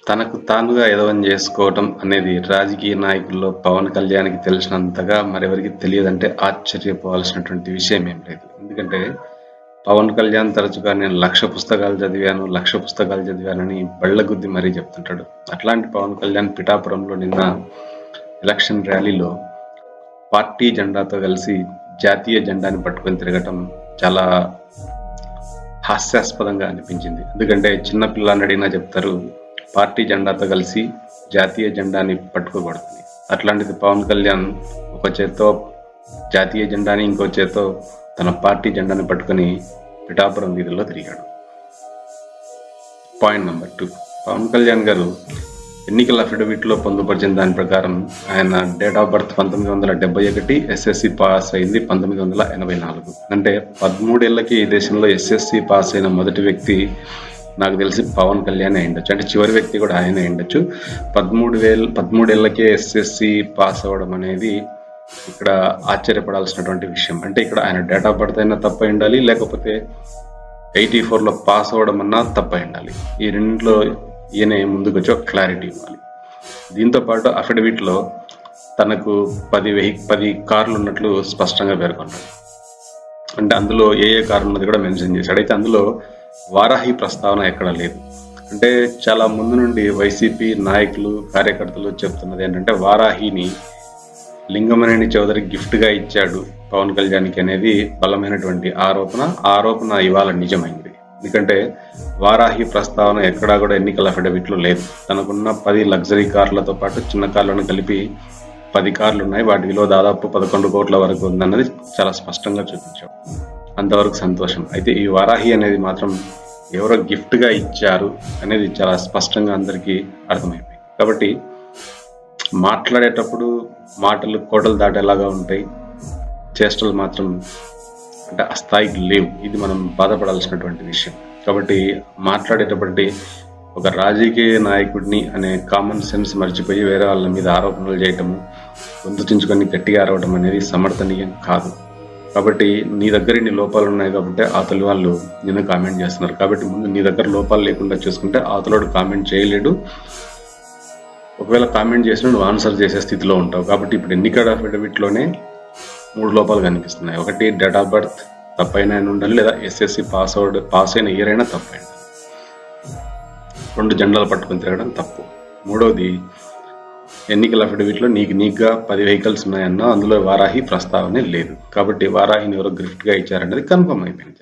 తనకు తానుగా ఎదవని చేసుకోవటం అనేది రాజకీయ నాయకుల్లో పవన్ కళ్యాణ్కి తెలిసినంతగా మరెవరికి తెలియదంటే ఆశ్చర్యపోవాల్సినటువంటి విషయం ఏం లేదు. ఎందుకంటే పవన్ కళ్యాణ్ తరచుగా నేను 1,00,000 పుస్తకాలు చదివాను, 1,00,000 పుస్తకాలు చదివానని బళ్ళగుద్ది మరీ చెప్తుంటాడు. అట్లాంటి పవన్ కళ్యాణ్ పిఠాపురంలో నిన్న ఎలక్షన్ ర్యాలీలో పార్టీ జెండాతో కలిసి జాతీయ జెండాని పట్టుకొని తిరగటం చాలా హాస్యాస్పదంగా అనిపించింది. ఎందుకంటే చిన్న పిల్లని అడిగినా చెప్తారు పార్టీ జెండాతో కలిసి జాతీయ జెండాని పట్టుకోకూడదని. అట్లాంటిది పవన్ కళ్యాణ్ ఒక చేత్తో జాతీయ జెండాని, ఇంకో చేత్తో తన పార్టీ జెండాని పట్టుకొని పిఠాపురం వీధుల్లో తిరిగాడు. పాయింట్ నెంబర్ 2, పవన్ కళ్యాణ్ గారు ఎన్నికల అఫిడవిట్లో పొందుపరిచిన దాని ప్రకారం ఆయన date of birth 1971, SSC pass అయింది 1984. అంటే 13 ఏళ్ళకి ఈ దేశంలో ఎస్ఎస్సి పాస్ అయిన మొదటి వ్యక్తి నాకు తెలిసి పవన్ కళ్యాణ్ అయ్యుండొచ్చు. అంటే చివరి వ్యక్తి కూడా ఆయన అయ్యుండొచ్చు. 13 ఏళ్ళకే ఎస్ఎస్సి పాస్ అవ్వడం అనేది ఇక్కడ ఆశ్చర్యపడాల్సినటువంటి విషయం. అంటే ఇక్కడ ఆయన డేట్ ఆఫ్ బర్త్ అయినా తప్పై ఉండాలి, లేకపోతే 84లో పాస్ అవ్వడం అన్నా తప్పై ఉండాలి. ఈ రెండింటిలో ఈయన ముందుకు వచ్చి ఒక క్లారిటీ ఇవ్వాలి. దీంతో పాటు అఫిడవిట్లో తనకు 10 కార్లు ఉన్నట్లు స్పష్టంగా పేర్కొన్నాడు. అంటే అందులో ఏ కారు ఉన్నది కూడా మెన్షన్ చేశాడు. అయితే అందులో వారాహి ప్రస్తావన ఎక్కడ లేదు. అంటే చాలా ముందు నుండి వైసీపీ నాయకులు, కార్యకర్తలు చెప్తున్నది ఏంటంటే వారాహిని లింగమనేని చౌదరి గిఫ్ట్గా ఇచ్చాడు పవన్ కళ్యాణ్కి అనేది బలమైనటువంటి ఆరోపణ ఇవాళ నిజమైంది. ఎందుకంటే వారాహి ప్రస్తావన ఎక్కడా కూడా ఎన్నికల అఫిడవిట్లో లేదు. తనకున్న 10 లగ్జరీ కార్లతో పాటు చిన్న కార్లను కలిపి 10 కార్లు ఉన్నాయి. వాటి విలువ దాదాపు 11 కోట్ల వరకు ఉందన్నది చాలా స్పష్టంగా చూపించాడు. అంతవరకు సంతోషం. అయితే ఈ వారాహి అనేది మాత్రం ఎవరో గిఫ్ట్గా ఇచ్చారు అనేది చాలా స్పష్టంగా అందరికీ అర్థమైపోయింది. కాబట్టి మాట్లాడేటప్పుడు మాటలు కోటలు దాటేలాగా ఉంటాయి, చేష్టలు మాత్రం అంటే ఆ స్థాయికి లేవు. ఇది మనం బాధపడాల్సినటువంటి విషయం. కాబట్టి మాట్లాడేటప్పటి ఒక రాజకీయ నాయకుడిని అనే కామన్ సెన్స్ మర్చిపోయి వేరే వాళ్ళ మీద ఆరోపణలు చేయటము, గొంతు చించుకొని గట్టిగా అరవడం అనేది సమర్థనీయం కాదు. కాబట్టి నీ దగ్గర ఇన్ని లోపాలు ఉన్నాయి కాబట్టి అవతలి వాళ్ళు నిన్ను కామెంట్ చేస్తున్నారు. కాబట్టి ముందు నీ దగ్గర లోపాలు లేకుండా చూసుకుంటే అవతలోడు కామెంట్ చేయలేడు. ఒకవేళ కామెంట్ చేసినా నువ్వు ఆన్సర్ చేసే స్థితిలో ఉంటావు. కాబట్టి ఇప్పుడు ఎన్నికల అఫిడవిట్లోనే 3 లోపాలు కనిపిస్తున్నాయి. ఒకటి, డేట్ ఆఫ్ బర్త్ తప్పైనా ఉండాలి, లేదా ఎస్ఎస్సి పాస్ అయిన ఇయర్ అయినా తప్పైనా. 2 జెండాలు పట్టుకొని తిరగడం తప్పు. 3వది, ఎన్నికల అఫిడవిట్లో నీకుగా 10 వెహికల్స్ ఉన్నాయన్నా అందులో వారాహి ప్రస్తావనే లేదు. కాబట్టి వారాహిని ఎవరో గిఫ్ట్గా ఇచ్చారనేది కన్ఫర్మ్ అయిపోయింది.